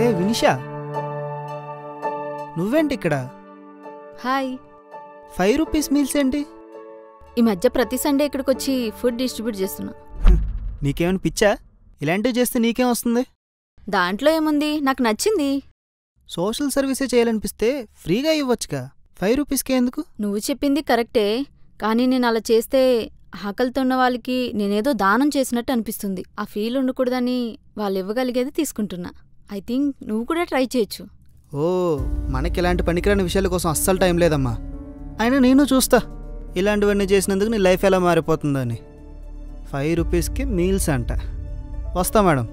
ఏ వినిషా, నువ్వేంటి ఇక్కడ? Hi. 5 rupees meals ఏంటి? ఈ మధ్య ప్రతి సండే ఇక్కడికి వచ్చి ఫుడ్ డిస్ట్రిబ్యూట్ చేస్తున్నా. నీకేమైనా పిచ్చా? ఇలాంటివి చేస్తే నీకేం వస్తుంది? దాంట్లో ఏముంది, నాకు నచ్చింది. సోషల్ సర్వీసే చేయాలనిపిస్తే ఫ్రీగా ఇవ్వచ్చుగా, 5 రూపీస్కే ఎందుకు? నువ్వు చెప్పింది కరెక్టే, కానీ నేను అలా చేస్తే ఆకలితో ఉన్న వాళ్ళకి నేనేదో దానం చేసినట్టు అనిపిస్తుంది. ఆ ఫీల్ ఉండకూడదని వాళ్ళు ఇవ్వగలిగేది తీసుకుంటున్నా. ఐ థింక్ నువ్వు కూడా ట్రై చేయొచ్చు. ఓ, మనకి ఇలాంటి పనికిరాని విషయాల కోసం అస్సలు టైం లేదమ్మా. అయినా నేను చూస్తా ఇలాంటివన్నీ చేసినందుకు నీ లైఫ్ ఎలా మారిపోతుందని. 5 రూపీస్కి మీల్స్ అంట. వస్తా మేడం.